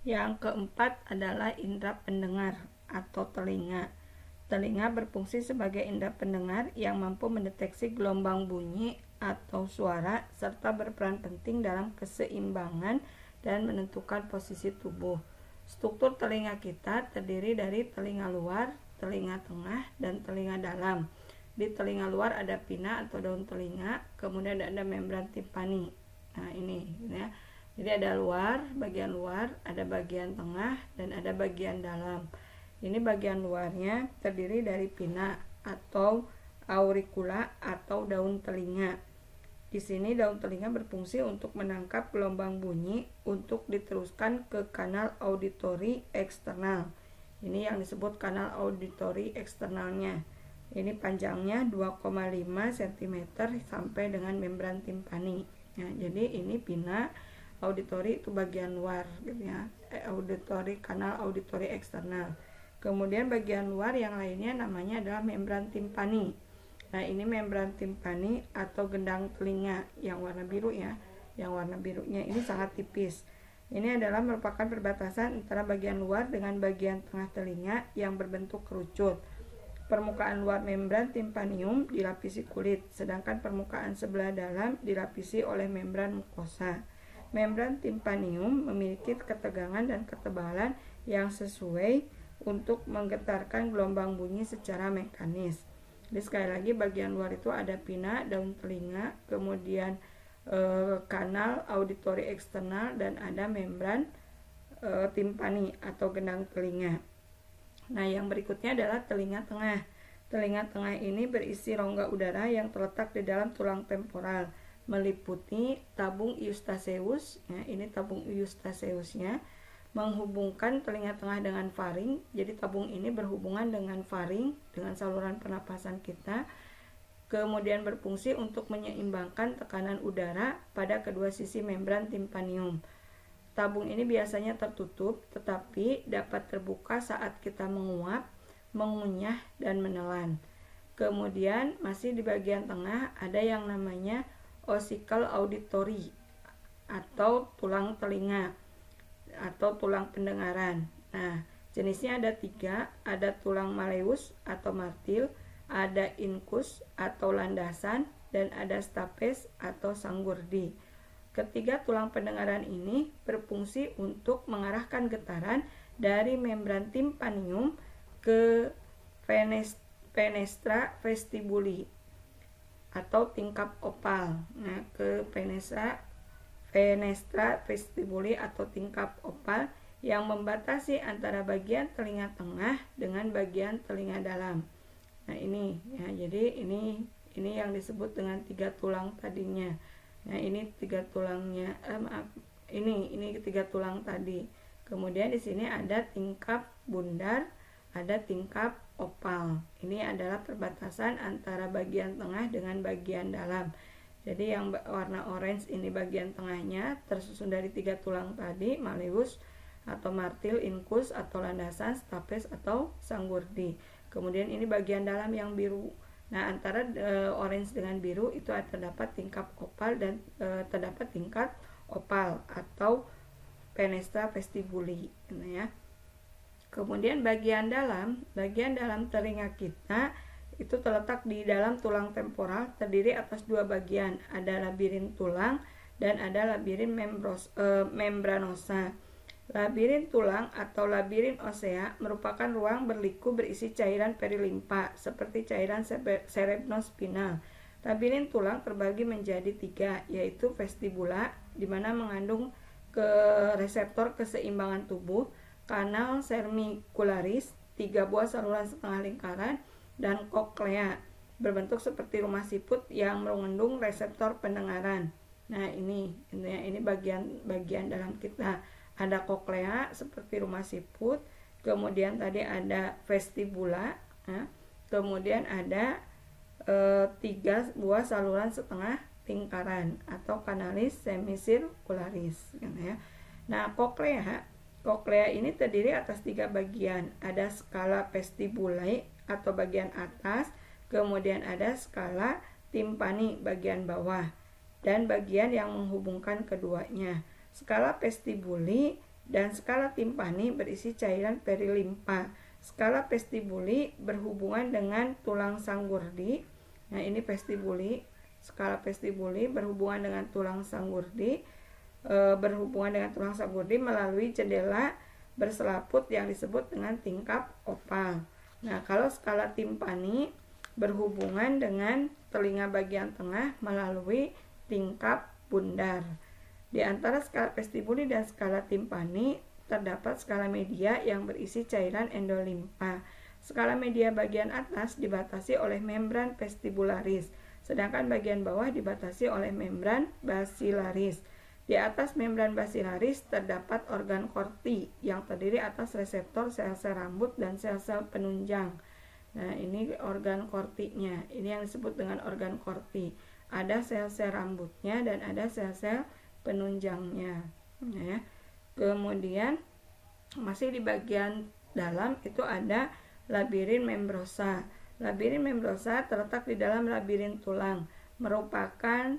Yang keempat adalah indera pendengar atau telinga. Telinga berfungsi sebagai indera pendengar yang mampu mendeteksi gelombang bunyi atau suara serta berperan penting dalam keseimbangan dan menentukan posisi tubuh. Struktur telinga kita terdiri dari telinga luar, telinga tengah, dan telinga dalam. Di telinga luar ada pina atau daun telinga, kemudian ada membran timpani. Nah, ini ya. Jadi ada bagian luar, ada bagian tengah, dan ada bagian dalam. Ini bagian luarnya terdiri dari pina atau auricula atau daun telinga. Di sini daun telinga berfungsi untuk menangkap gelombang bunyi untuk diteruskan ke kanal auditori eksternal. Ini yang disebut kanal auditori eksternalnya. Ini panjangnya 2,5 cm sampai dengan membran timpani. Nah, jadi ini pina, auditori itu bagian luar gitu ya. Auditori, kanal auditori eksternal. Kemudian bagian luar yang lainnya namanya adalah membran timpani. Nah, ini membran timpani atau gendang telinga yang warna biru ya. Yang warna birunya ini sangat tipis. Ini adalah merupakan perbatasan antara bagian luar dengan bagian tengah telinga yang berbentuk kerucut. Permukaan luar membran timpanium dilapisi kulit, sedangkan permukaan sebelah dalam dilapisi oleh membran mukosa. Membran timpanium memiliki ketegangan dan ketebalan yang sesuai untuk menggetarkan gelombang bunyi secara mekanis. Jadi sekali lagi bagian luar itu ada pina, daun telinga, kemudian kanal auditori eksternal, dan ada membran timpani atau gendang telinga. Nah, yang berikutnya adalah telinga tengah. Telinga tengah ini berisi rongga udara yang terletak di dalam tulang temporal, meliputi tabung eustacheus. Ya, ini tabung eustacheusnya menghubungkan telinga tengah dengan faring. Jadi tabung ini berhubungan dengan faring, dengan saluran pernapasan kita. Kemudian berfungsi untuk menyeimbangkan tekanan udara pada kedua sisi membran timpanium. Tabung ini biasanya tertutup, tetapi dapat terbuka saat kita menguap, mengunyah, dan menelan. Kemudian masih di bagian tengah ada yang namanya ossicle auditory atau tulang telinga atau tulang pendengaran. Nah, jenisnya ada 3, ada tulang malleus atau martil, ada incus atau landasan, dan ada stapes atau sanggurdi. Ketiga tulang pendengaran ini berfungsi untuk mengarahkan getaran dari membran timpanium ke fenestra vestibuli atau tingkap opal. Nah, ke fenestra vestibuli atau tingkap opal yang membatasi antara bagian telinga tengah dengan bagian telinga dalam. Nah, ini ya, jadi ini yang disebut dengan 3 tulang tadinya. Nah, ini 3 tulangnya, ini 3 tulang tadi. Kemudian di sini ada tingkap bundar, ada tingkap opal. Ini adalah perbatasan antara bagian tengah dengan bagian dalam. Jadi yang warna orange ini bagian tengahnya, tersusun dari 3 tulang tadi, malleus atau martil, incus atau landasan, stapes atau sanggurdi. Kemudian ini bagian dalam yang biru. Nah, antara orange dengan biru itu terdapat tingkap opal dan terdapat tingkat opal atau fenestra vestibuli, ya. Kemudian bagian dalam telinga kita itu terletak di dalam tulang temporal, terdiri atas 2 bagian, ada labirin tulang dan ada labirin membranosa. Labirin tulang atau labirin osea merupakan ruang berliku berisi cairan perilimpa seperti cairan cerebrospinal. Labirin tulang terbagi menjadi 3, yaitu vestibula, di mana mengandung reseptor keseimbangan tubuh, kanal cervicularis, 3 buah saluran setengah lingkaran, dan koklea berbentuk seperti rumah siput yang mengandung reseptor pendengaran. Nah, ini bagian dalam kita. Ada koklea seperti rumah siput, kemudian tadi ada vestibula, kemudian ada 3 buah saluran setengah lingkaran atau kanalis semicircularis, gitu ya. Nah, koklea ini terdiri atas 3 bagian. Ada skala vestibulae atau bagian atas, kemudian ada skala timpani bagian bawah, dan bagian yang menghubungkan keduanya. Skala vestibuli dan skala timpani berisi cairan perilimpa. Skala vestibuli berhubungan dengan tulang sanggurdi. Nah, ini vestibuli. Skala vestibuli berhubungan dengan tulang sanggurdi, melalui jendela berselaput yang disebut dengan tingkap opal. Nah, kalau skala timpani berhubungan dengan telinga bagian tengah melalui tingkap bundar. Di antara skala vestibuli dan skala timpani terdapat skala media yang berisi cairan endolimpa. Skala media bagian atas dibatasi oleh membran vestibularis, sedangkan bagian bawah dibatasi oleh membran basilaris. Di atas membran basilaris terdapat organ korti yang terdiri atas reseptor sel-sel rambut dan sel-sel penunjang. Nah, ini organ kortinya. Ini yang disebut dengan organ korti. Ada sel-sel rambutnya dan ada sel-sel penunjangnya. Nah, kemudian masih di bagian dalam itu ada labirin membrosa. Labirin membrosa terletak di dalam labirin tulang, merupakan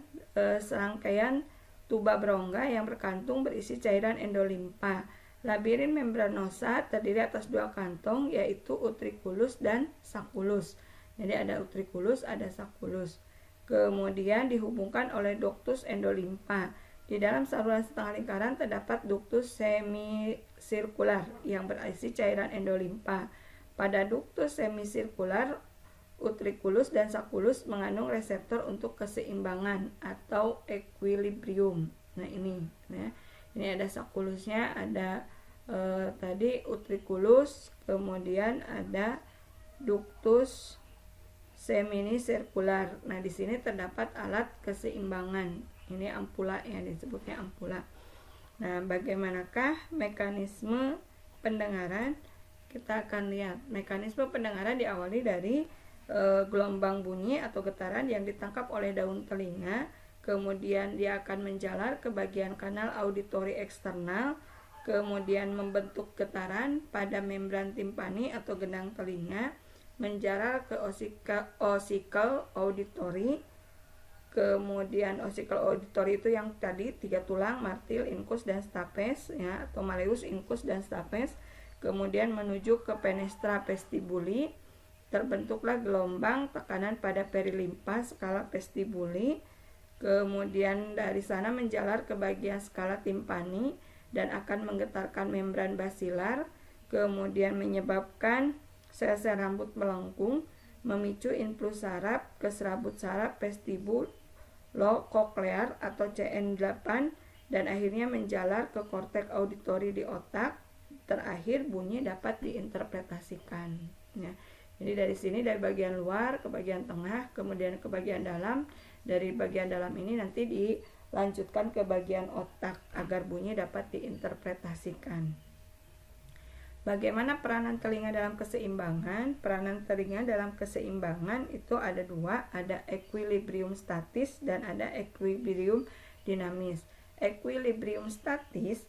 serangkaian tuba berongga yang berkantung berisi cairan endolimpa. Labirin membranosa terdiri atas dua kantong, yaitu utriculus dan sacculus. Jadi ada utriculus, ada sacculus. Kemudian dihubungkan oleh ductus endolimpa. Di dalam saluran setengah lingkaran terdapat ductus semisirkular yang berisi cairan endolimpa. Pada ductus semisirkular, utriculus dan sacculus mengandung reseptor untuk keseimbangan atau equilibrium. Nah, ini ada sacculusnya, ada tadi utriculus, kemudian ada ductus semisirkular. Nah, di sini terdapat alat keseimbangan. Ini ampula, yang disebutnya ampula. Nah, bagaimanakah mekanisme pendengaran? Kita akan lihat. Mekanisme pendengaran diawali dari gelombang bunyi atau getaran yang ditangkap oleh daun telinga, kemudian dia akan menjalar ke bagian kanal auditori eksternal, kemudian membentuk getaran pada membran timpani atau gendang telinga, menjalar ke osicle auditory. Kemudian osicle auditory itu yang tadi 3 tulang, martil, incus, dan stapes, ya, atau malleus, incus, dan stapes. Kemudian menuju ke fenestra vestibuli, terbentuklah gelombang tekanan pada perilimpa skala vestibuli. Kemudian dari sana menjalar ke bagian skala timpani dan akan menggetarkan membran basilar, kemudian menyebabkan sel-sel rambut melengkung, memicu influx saraf ke serabut saraf vestibulo-koklear atau CN8, dan akhirnya menjalar ke korteks auditori di otak. Terakhir bunyi dapat diinterpretasikan. Ya. Jadi dari sini, dari bagian luar ke bagian tengah, kemudian ke bagian dalam. Dari bagian dalam ini nanti dilanjutkan ke bagian otak agar bunyi dapat diinterpretasikan. Bagaimana peranan telinga dalam keseimbangan? Peranan telinga dalam keseimbangan itu ada 2, ada equilibrium statis dan ada equilibrium dinamis. Equilibrium statis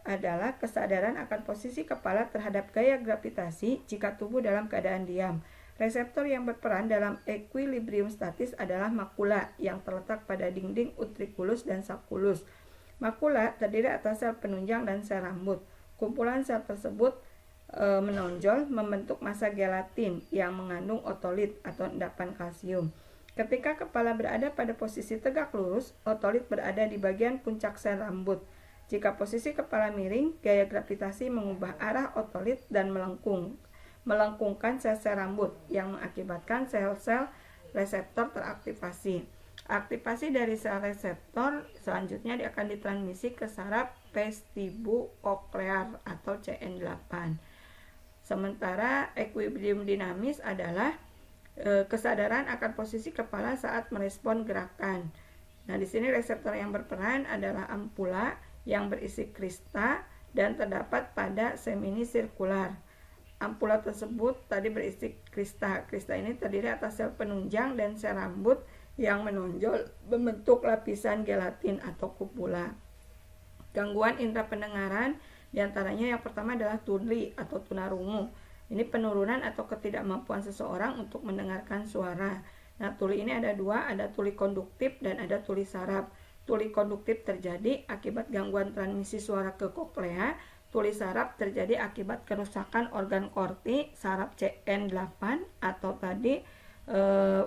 adalah kesadaran akan posisi kepala terhadap gaya gravitasi jika tubuh dalam keadaan diam. Reseptor yang berperan dalam equilibrium statis adalah makula yang terletak pada dinding utriculus dan sacculus. Makula terdiri atas sel penunjang dan sel rambut. Kumpulan sel tersebut menonjol membentuk massa gelatin yang mengandung otolit atau endapan kalsium. Ketika kepala berada pada posisi tegak lurus, otolit berada di bagian puncak sel rambut. Jika posisi kepala miring, gaya gravitasi mengubah arah otolit dan melengkungkan sel-sel rambut yang mengakibatkan sel-sel reseptor teraktivasi. Aktivasi dari sel reseptor selanjutnya akan ditransmisi ke saraf vestibulo-koklear atau CN8. Sementara equilibrium dinamis adalah kesadaran akan posisi kepala saat merespon gerakan. Nah, di sini reseptor yang berperan adalah ampula yang berisi krista dan terdapat pada semisirkular. Ampula tersebut tadi berisi krista. Krista ini terdiri atas sel penunjang dan sel rambut yang menonjol membentuk lapisan gelatin atau kupula. Gangguan indera pendengaran diantaranya yang pertama adalah tuli atau tunarungu. Ini penurunan atau ketidakmampuan seseorang untuk mendengarkan suara. Nah, tuli ini ada 2, ada tuli konduktif dan ada tuli saraf. Tuli konduktif terjadi akibat gangguan transmisi suara ke koklea. Tuli saraf terjadi akibat kerusakan organ korti, saraf CN8 atau tadi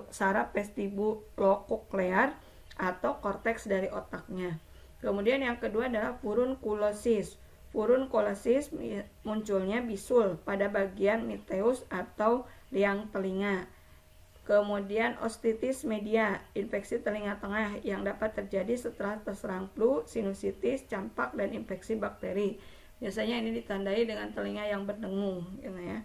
saraf vestibulokoklear atau korteks dari otaknya. Kemudian yang kedua adalah furunkulosis. Furunkulosis munculnya bisul pada bagian miteus atau liang telinga. Kemudian ostitis media, infeksi telinga tengah yang dapat terjadi setelah terserang flu, sinusitis, campak, dan infeksi bakteri. Biasanya ini ditandai dengan telinga yang berdengung, gitu ya.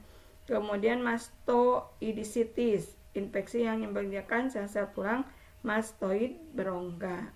Kemudian mastoidisitis, infeksi yang menyebabkan sel-sel tulang mastoid berongga.